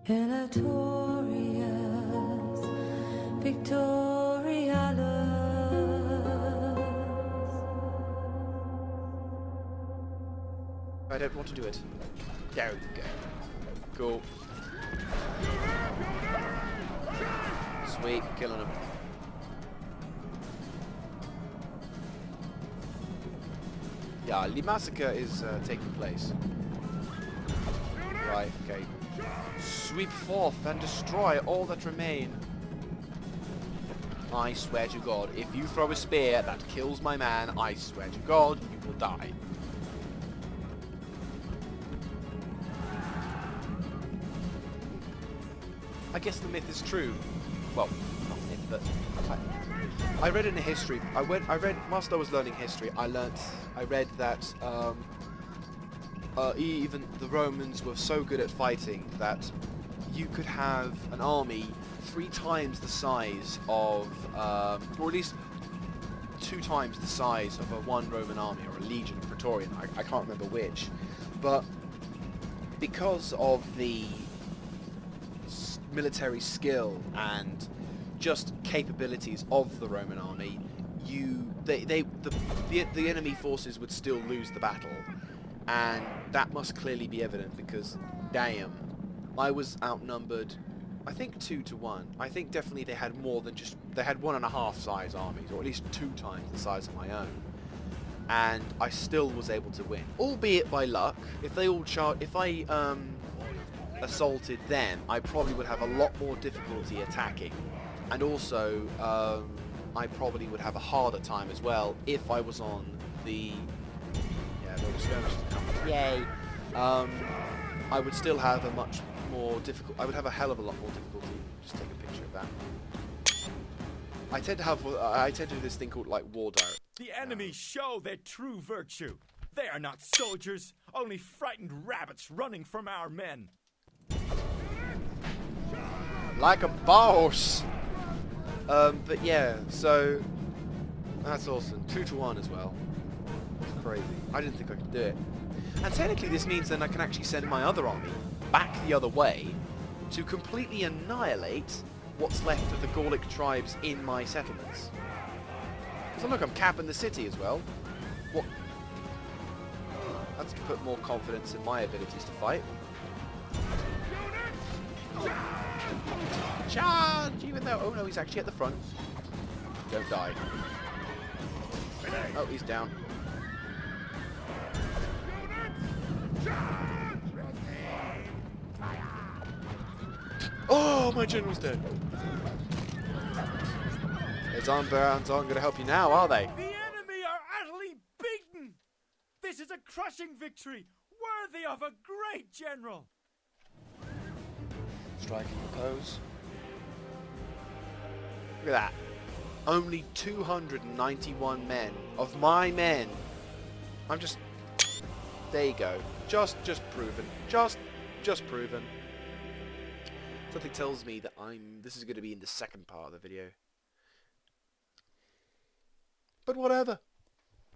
Elatorius, Victorialus. I don't want to do it. There we go. Cool. Sweet, killing him. Yeah, the massacre is taking place. Right, okay. Sweep forth and destroy all that remain. I swear to God, if you throw a spear that kills my man, I swear to God, you will die. I guess the myth is true. Well, not myth, but I read in the history. I read whilst I was learning history. I read that even the Romans were so good at fighting that you could have an army 3 times the size of, or at least 2 times the size of one Roman army, or a legion of Praetorian. I can't remember which, but because of the military skill and just capabilities of the Roman army, the enemy forces would still lose the battle, and that must clearly be evident because, damn, I was outnumbered, I think 2 to 1. I think definitely they had more than they had 1.5 size armies, or at least 2 times the size of my own, and I still was able to win, albeit by luck. If they all assaulted them, I probably would have a lot more difficulty attacking, and also I probably would have a harder time as well if I was on the yay. I would still have a much more difficult. I would have a hell of a lot more difficulty. Just take a picture of that. I tend to do this thing called like war diary. The enemy show their true virtue. They are not soldiers, only frightened rabbits running from our men. Like a boss. But yeah, so that's awesome. 2 to 1 as well. It's crazy. I didn't think I could do it. And technically this means then I can actually send my other army back the other way to completely annihilate what's left of the Gallic tribes in my settlements. So look, I'm capping the city as well. What? That's put more confidence in my abilities to fight. Charge! Even though, oh no, he's actually at the front. Don't die. Oh, he's down. Oh, my general's dead. His arm barons aren't going to help you now, are they? The enemy are utterly beaten. This is a crushing victory, worthy of a great general. Striking the pose. Look at that. Only 291 men of my men. I'm just... There you go. Just proven. Just proven. Something tells me that this is going to be in the second part of the video. But whatever.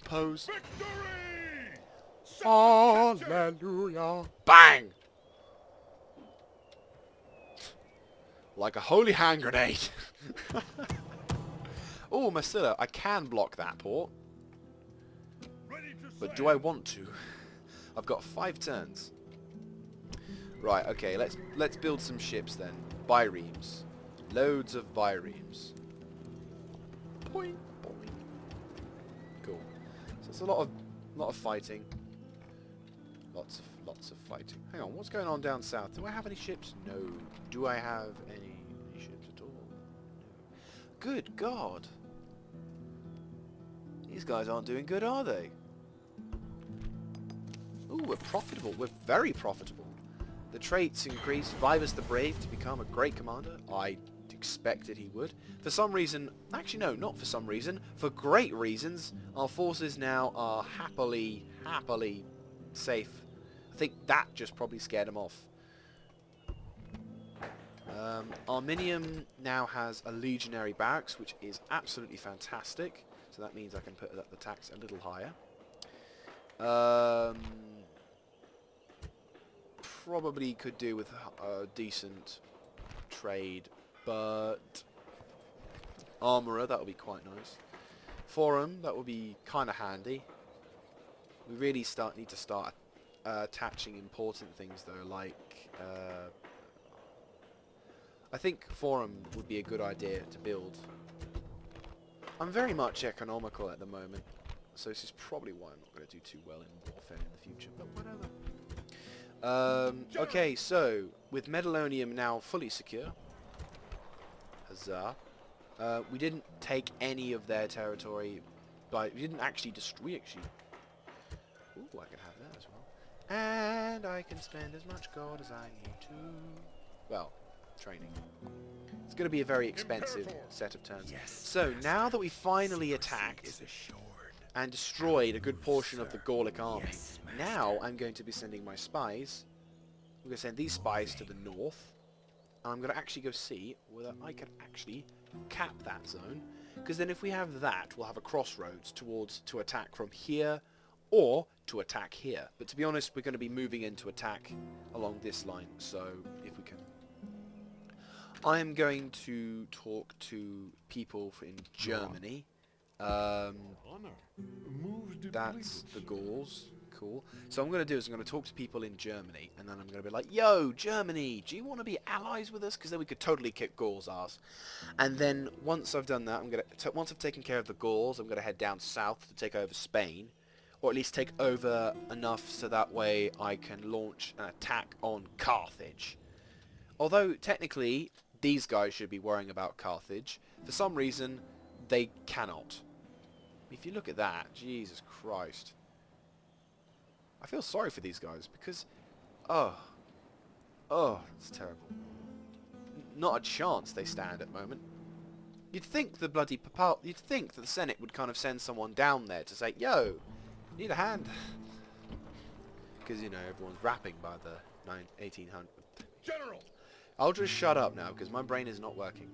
Pose. Victory! Hallelujah. Bang! Like a holy hand grenade. Oh, Masilla, I can block that port. But do I want to? I've got 5 turns. Right, okay, let's build some ships then. Biremes. Loads of biremes. Boing, boing. Cool. So it's a lot of fighting. Lots of fighting. Hang on, what's going on down south? Do I have any ships? No. Do I have any ships at all? No. Good God. These guys aren't doing good, are they? Ooh, we're profitable. We're very profitable. The traits increase. Vivus the Brave to become a great commander. I expected he would. For some reason, actually no, not for some reason, for great reasons, our forces now are happily safe. I think that just probably scared him off. Arminium now has a legionary barracks, which is absolutely fantastic. So that means I can put the tax a little higher. probably could do with a decent trade, but armourer, that would be quite nice. Forum, that would be kind of handy. We really need to start attaching important things though, like I think forum would be a good idea to build. I'm very much economical at the moment, so this is probably why I'm not going to do too well in warfare in the future, but whatever. Okay, so with Medioledum now fully secure, huzzah, we didn't take any of their territory, but we didn't actually destroy. Ooh, I can have that as well, and I can spend as much gold as I need to. Well, training. It's going to be a very expensive set of turns. Yes, so now that we finally attacked and destroyed a good portion of the Gaulic army, now I'm going to be sending my spies. I'm going to send these spies to the north, and I'm going to actually go see whether I can actually cap that zone, because then if we have that, we'll have a crossroads to attack from here or to attack here. But to be honest, we're going to be moving in to attack along this line, so if we can. I'm going to talk to people in Germany. That's the Gauls. Cool. So what I'm going to do is I'm going to talk to people in Germany, and then I'm going to be like, yo, Germany, do you want to be allies with us? Because then we could totally kick Gaul's ass. And then once I've done that, once I've taken care of the Gauls, I'm going to head down south to take over Spain, or at least take over enough so that way I can launch an attack on Carthage. Although technically these guys should be worrying about Carthage, for some reason they cannot. If you look at that, Jesus Christ. I feel sorry for these guys because, oh, it's terrible. Not a chance they stand at the moment. You'd think the bloody you'd think that the Senate would kind of send someone down there to say, yo, need a hand. Because, you know, everyone's rapping by the 1800s. General! I'll just shut up now because my brain is not working.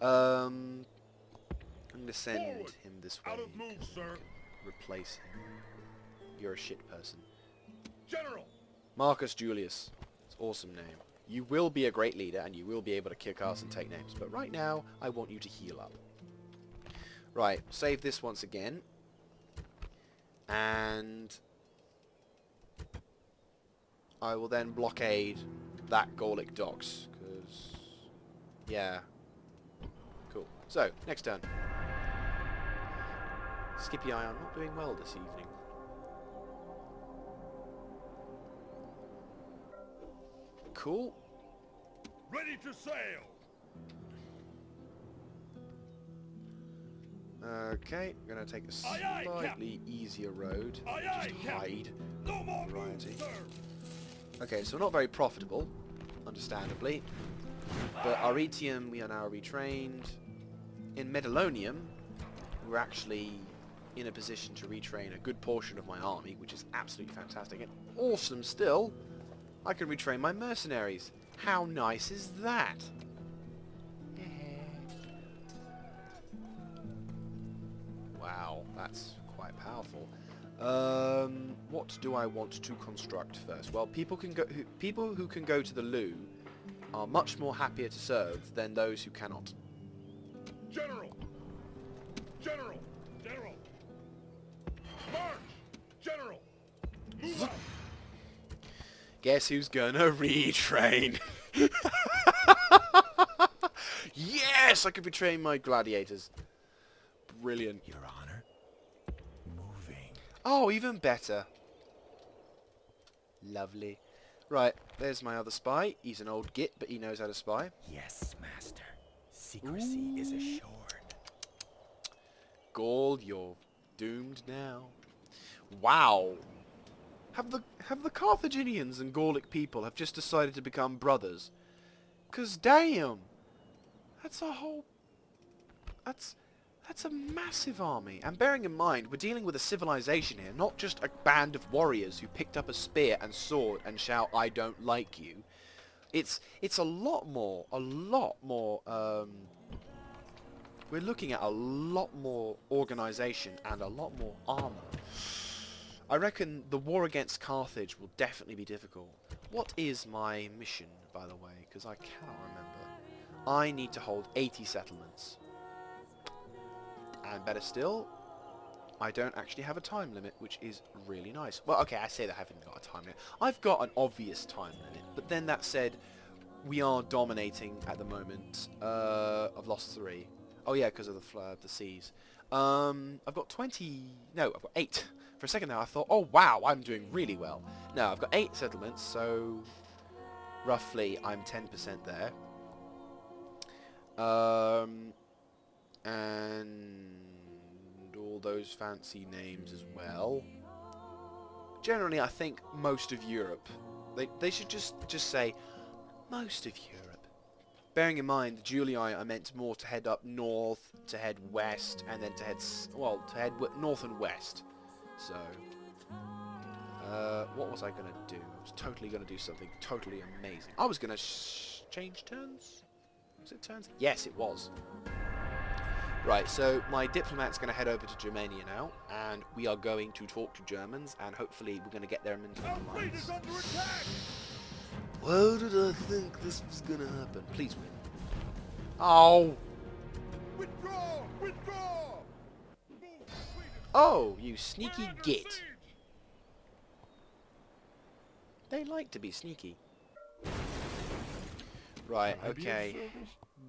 I'm going to send him this way. Out of move, sir. Replace him. You're a shit person. General! Marcus Julius. It's an awesome name. You will be a great leader and you will be able to kick ass and take names. But right now, I want you to heal up. Right, save this once again. And I will then blockade that Gaulic docks. Because, yeah. Cool. So, next turn. Skippy Ion not doing well this evening. Cool. Ready to sail! Okay, I'm going to take a slightly easier road. Aye, Just hide. No more Variety. moves, sir! Okay, so not very profitable, understandably. But Arretium, we are now retrained. In Medioledum, we're actually in a position to retrain a good portion of my army, which is absolutely fantastic. And awesome still, I can retrain my mercenaries. How nice is that? Wow, that's quite powerful. What do I want to construct first? Well, people who can go to the loo are much more happier to serve than those who cannot. General! General! General! March! General! Move out! Guess who's gonna retrain? Yes, I could retrain my gladiators. Brilliant. Your Honor. Moving. Oh, even better. Lovely. Right, there's my other spy. He's an old git, but he knows how to spy. Yes, Master. Secrecy is assured. Gaul, you're doomed now. Wow. Have the Carthaginians and Gaulic people have just decided to become brothers? 'Cause damn, that's a whole... That's a massive army. And bearing in mind, we're dealing with a civilization here, not just a band of warriors who picked up a spear and sword and shout, "I don't like you." It's a lot more, we're looking at a lot more organization and a lot more armor. I reckon the war against Carthage will definitely be difficult. What is my mission, by the way? Because I cannot remember. I need to hold 80 settlements. And better still, I don't actually have a time limit, which is really nice. Well, okay, I say that I haven't got a time limit. I've got an obvious time limit, but then that said, we are dominating at the moment. I've lost 3. Oh yeah, because of the seas. I've got 20... No, I've got 8. For a second there I thought, oh wow, I'm doing really well. No, I've got 8 settlements, so roughly I'm 10% there. And all those fancy names as well. Generally, I think most of Europe. They should just say most of Europe. Bearing in mind, the Julii are meant more to head up north, to head west, and then to head north and west. So, what was I gonna do? I was totally gonna do something totally amazing. I was gonna change turns. Was it turns? Yes, it was. Right, so my diplomat's going to head over to Germania now, and we are going to talk to Germans, and hopefully we're going to get them into the alliance. Why did I think this was going to happen? Please win. Oh! Withdraw! Withdraw! Oh, you sneaky git. They like to be sneaky. Right, okay.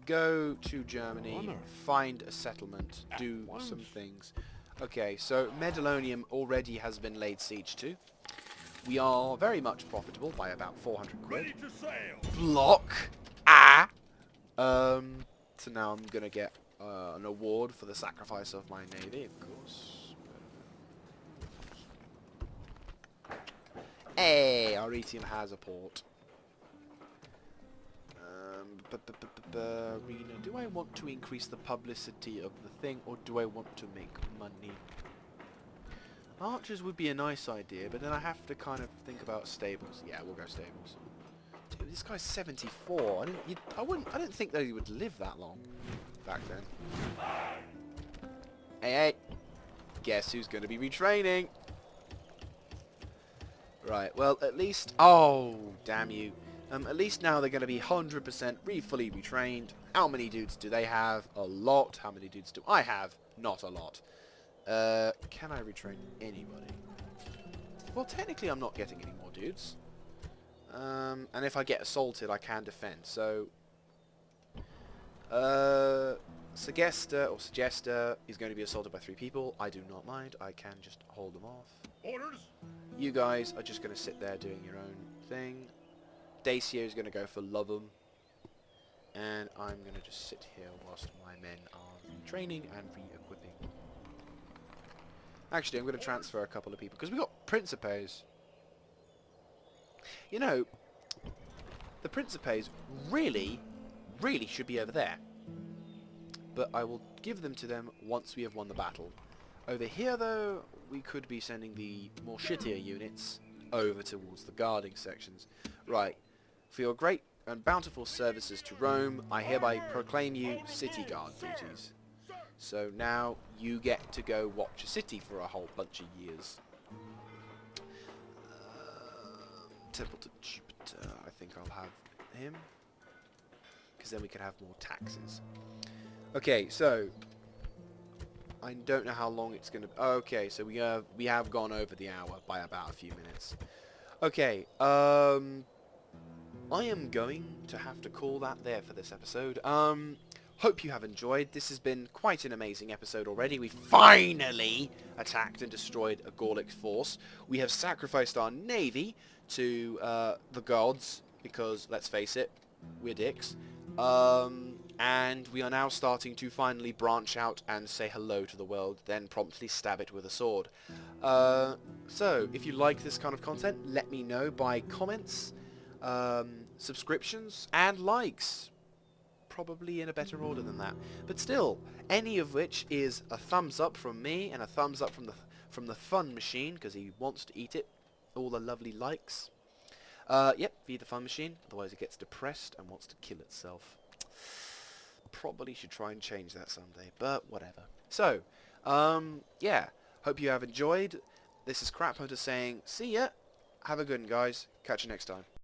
Go to Germany, find a settlement, do some things. Okay, so Medioledum already has been laid siege to. We are very much profitable by about 400 quid. Ready to sail! Block! Ah! So now I'm gonna get an award for the sacrifice of my navy, of course. Hey, Arretium has a port. Arena. Do I want to increase the publicity of the thing, or do I want to make money? Archers would be a nice idea, but then I have to kind of think about stables. Yeah, we'll go stables. Dude, this guy's 74. I didn't think that he would live that long back then. Hey, hey. Guess who's going to be retraining? Right, well, at least... Oh, damn you. At least now they're going to be 100% fully retrained. How many dudes do they have? A lot. How many dudes do I have? Not a lot. Can I retrain anybody? Well, technically I'm not getting any more dudes. And if I get assaulted, I can defend. So, Suggester is going to be assaulted by 3 people. I do not mind. I can just hold them off. Orders! You guys are just going to sit there doing your own thing. Dacio is going to go for Lovum. And I'm going to just sit here whilst my men are retraining and re-equipping. Actually, I'm going to transfer a couple of people, because we've got Principes. You know, the Principes really should be over there. But I will give them to them once we have won the battle. Over here, though, we could be sending the more shittier units over towards the guarding sections. Right. For your great and bountiful services to Rome, I hereby proclaim you city guard duties. So now you get to go watch a city for a whole bunch of years. Temple to Jupiter, I think I'll have him. Because then we can have more taxes. Okay, so... I don't know how long it's going to... Okay, so we have gone over the hour by about a few minutes. Okay, I am going to have to call that there for this episode. Hope you have enjoyed. This has been quite an amazing episode already. We finally attacked and destroyed a Gallic force. We have sacrificed our navy to the gods, because, let's face it, we're dicks. And we are now starting to finally branch out and say hello to the world, then promptly stab it with a sword. So, if you like this kind of content, let me know by comments, subscriptions, and likes. Probably in a better order than that. But still, any of which is a thumbs up from me, and a thumbs up from the fun machine, because he wants to eat it. All the lovely likes. Yep, feed the fun machine, otherwise it gets depressed and wants to kill itself. Probably should try and change that someday, but whatever. So, yeah, hope you have enjoyed. This is Crap Hunter saying, see ya, have a good one, guys, catch you next time.